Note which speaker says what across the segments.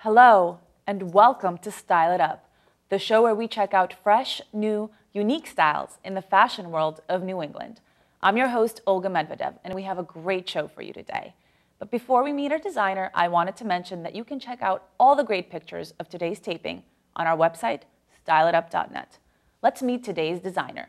Speaker 1: Hello, and welcome to Style It Up, the show where we check out fresh, new, unique styles in the fashion world of New England. I'm your host, Olga Medvedev, and we have a great show for you today. But before we meet our designer, I wanted to mention that you can check out all the great pictures of today's taping on our website, styleitup.net. Let's meet today's designer.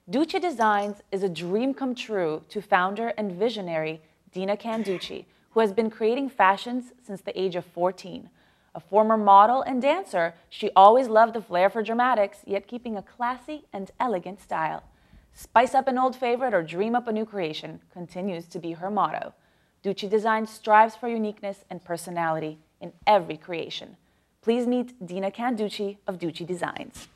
Speaker 1: Ducci Designs is a dream come true to founder and visionary Dina Canducci, who has been creating fashions since the age of 14. A former model and dancer, she always loved the flair for dramatics, yet keeping a classy and elegant style. Spice up an old favorite or dream up a new creation continues to be her motto. Ducci Designs strives for uniqueness and personality in every creation. Please meet Dina Canducci of Ducci Designs.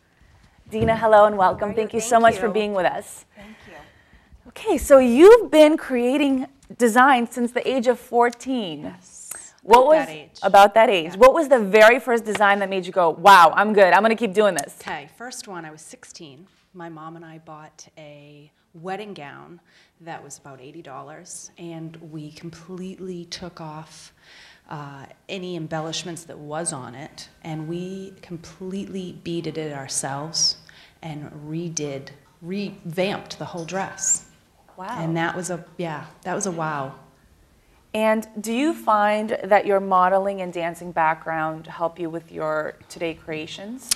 Speaker 1: Dina, hello and welcome. Thank you so much for being with us.
Speaker 2: Thank you.
Speaker 1: Okay, so you've been creating designs since the age of 14.
Speaker 2: Yes.
Speaker 1: About that age.
Speaker 2: Yeah.
Speaker 1: What was the very first design that made you go, wow, I'm good, I'm going to keep doing this?
Speaker 2: Okay, first one, I was 16. My mom and I bought a wedding gown that was about $80, and we completely took off any embellishments that was on it, and we completely beaded it ourselves and revamped the whole dress.
Speaker 1: Wow.
Speaker 2: And that was a wow.
Speaker 1: And do you find that your modeling and dancing background help you with your today creations?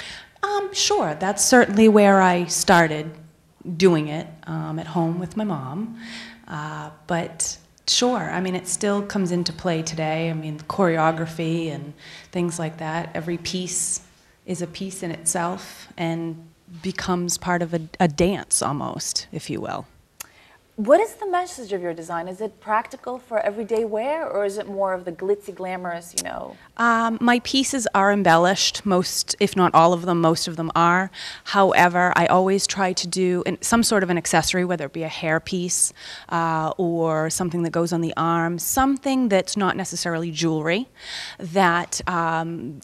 Speaker 2: Sure, that's certainly where I started doing it, at home with my mom. But sure, I mean, it still comes into play today. I mean, choreography and things like that. Every piece is a piece in itself and becomes part of a dance almost, if you will.
Speaker 1: What is the message of your design? Is it practical for everyday wear, or is it more of the glitzy, glamorous, you know?
Speaker 2: My pieces are embellished, most, if not all of them, most of them are. However, I always try to do some sort of an accessory, whether it be a hair piece or something that goes on the arm, something that's not necessarily jewelry that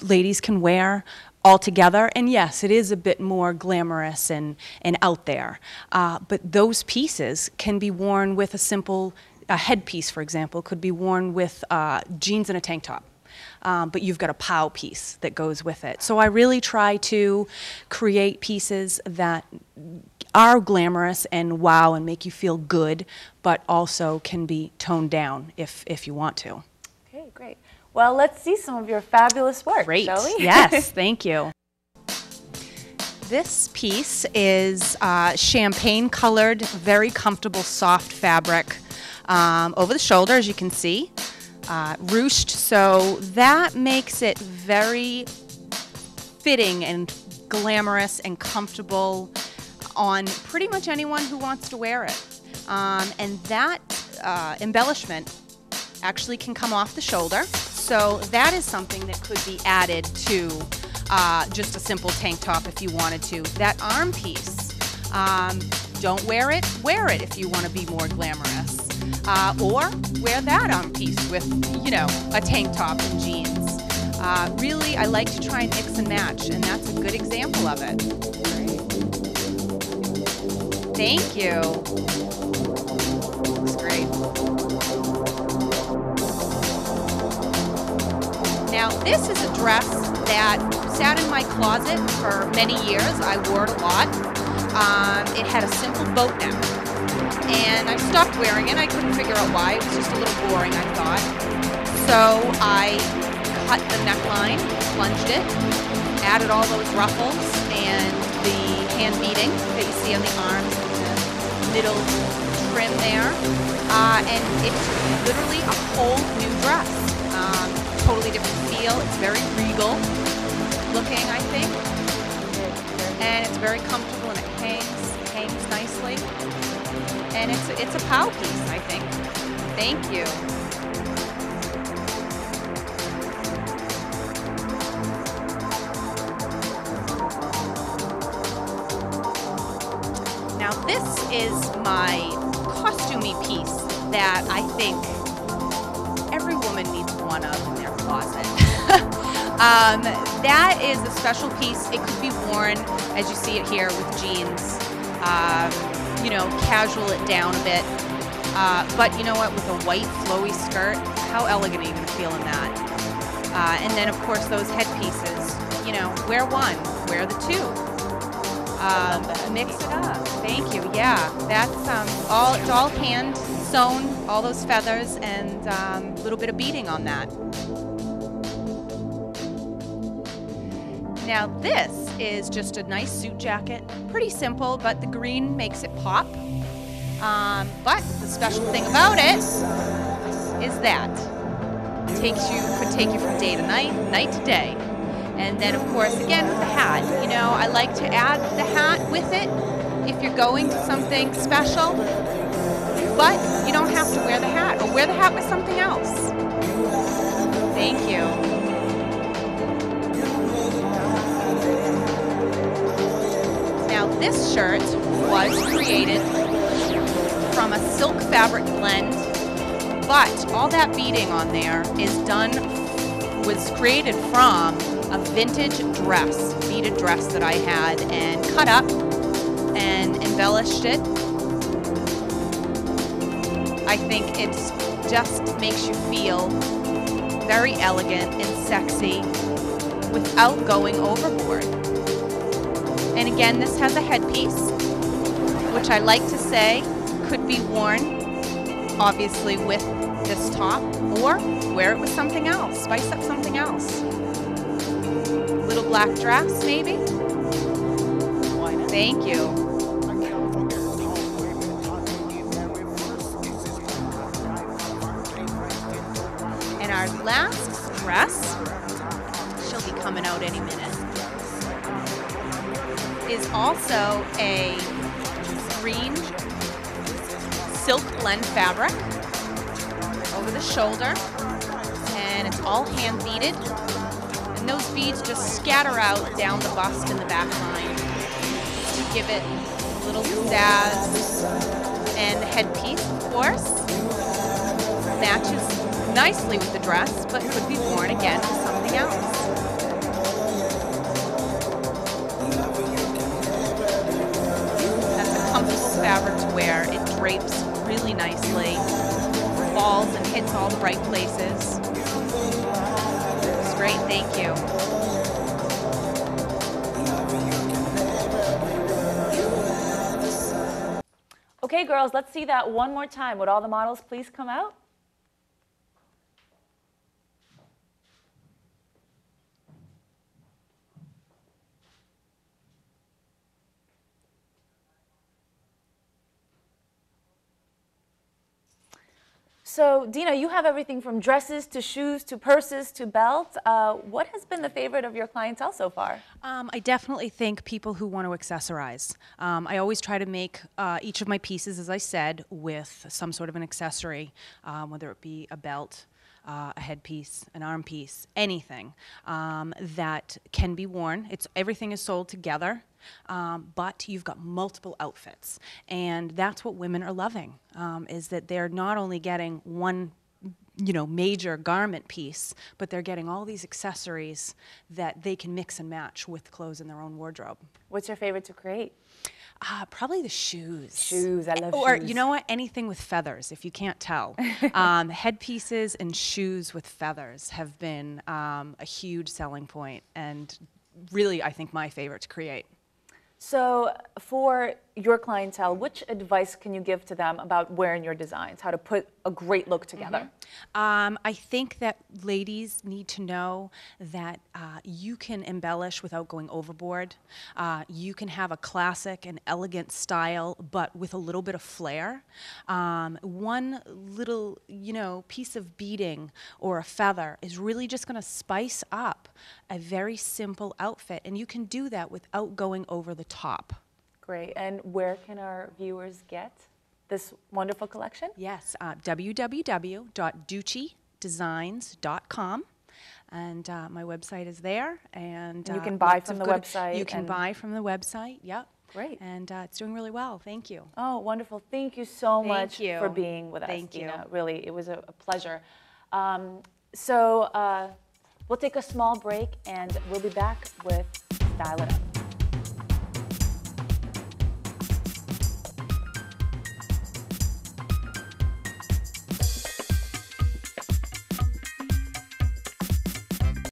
Speaker 2: ladies can wear all together. And yes, it is a bit more glamorous and out there. But those pieces can be worn with a simple headpiece, for example, could be worn with jeans and a tank top. But you've got a POW piece that goes with it. So I really try to create pieces that are glamorous and wow and make you feel good, but also can be toned down if you want to.
Speaker 1: Okay, great. Well, let's see some of your fabulous work,
Speaker 2: Great.
Speaker 1: Shall we?
Speaker 2: Yes, thank you. This piece is champagne-colored, very comfortable, soft fabric over the shoulder, as you can see, ruched, so that makes it very fitting and glamorous and comfortable on pretty much anyone who wants to wear it. And that embellishment actually can come off the shoulder. So that is something that could be added to just a simple tank top if you wanted to. That arm piece, don't wear it if you want to be more glamorous. Or wear that arm piece with, you know, a tank top and jeans. Really, I like to try and mix and match, and that's a good example of it. Thank you. Looks great. Now, this is a dress that sat in my closet for many years. I wore it a lot. It had a simple boat neck, and I stopped wearing it. I couldn't figure out why. It was just a little boring, I thought. So I cut the neckline, plunged it, added all those ruffles and the hand beading that you see on the arms and the middle trim there. And it's literally a whole new dress. Totally different feel. It's very regal looking, I think, and it's very comfortable and it hangs nicely, and it's a POW piece, I think. Thank you. Now this is my costumey piece that I think every woman needs one of in their closet. That is a special piece. It could be worn, as you see it here, with jeans. You know, casual it down a bit. But you know what, with a white flowy skirt, how elegant are you going to feel in that? And then, of course, those headpieces, you know, wear one, wear the two. Mix it up. Thank you. Yeah, that's it's all hand sewn, all those feathers, and a little bit of beading on that. Now this is just a nice suit jacket. Pretty simple, but the green makes it pop. But the special thing about it is that it could take you from day to night, night to day. And then, of course, again with the hat, you know, I like to add the hat with it if you're going to something special, but you don't have to wear the hat, or wear the hat with something else. Thank you. Now, this shirt was created from a silk fabric blend, but all that beading on there was created from a vintage dress, beaded dress that I had, and cut up and embellished it. I think it just makes you feel very elegant and sexy without going overboard. And again, this has a headpiece, which I like to say could be worn, obviously, with this top, or wear it with something else, spice up something else. Little black dress, maybe? Why not? Thank you. And our last dress, she'll be coming out any minute, is also a green silk blend fabric over the shoulder, and it's all hand beaded. And those beads just scatter out down the bust and the back line to give it a little pizzazz. And the headpiece, of course, matches nicely with the dress, but could be worn again with something else. That's a comfortable fabric to wear. It drapes really nicely, falls and hits all the right places. It's great, thank you.
Speaker 1: Okay, girls, let's see that one more time. Would all the models please come out? So, Dina, you have everything from dresses to shoes to purses to belts. What has been the favorite of your clientele so far?
Speaker 2: I definitely think people who want to accessorize. I always try to make each of my pieces, as I said, with some sort of an accessory, whether it be a belt, a headpiece, an arm piece, anything that can be worn. Everything is sold together, but you've got multiple outfits, and that's what women are loving. Is that they're not only getting one, major garment piece, but they're getting all these accessories that they can mix and match with clothes in their own wardrobe.
Speaker 1: What's your favorite to create?
Speaker 2: Probably the shoes.
Speaker 1: Shoes, I love shoes.
Speaker 2: Or, you know what, anything with feathers, if you can't tell. Headpieces and shoes with feathers have been a huge selling point, and really, I think, my favorite to create.
Speaker 1: So for your clientele, which advice can you give to them about wearing your designs, how to put a great look together?
Speaker 2: I think that ladies need to know that you can embellish without going overboard. You can have a classic and elegant style, but with a little bit of flair. One little, piece of beading or a feather is really just going to spice up a very simple outfit, and you can do that without going over the top.
Speaker 1: Great. And where can our viewers get this wonderful collection?
Speaker 2: Yes, www.duccidesigns.com. And my website is there. And
Speaker 1: you can buy from the website.
Speaker 2: You can buy from the website, yep.
Speaker 1: Great.
Speaker 2: And it's doing really well. Thank you.
Speaker 1: Oh, wonderful. Thank you so much for being with us,
Speaker 2: Thank you.
Speaker 1: Dina. Really, it was a pleasure. We'll take a small break, and we'll be back with Style It Up.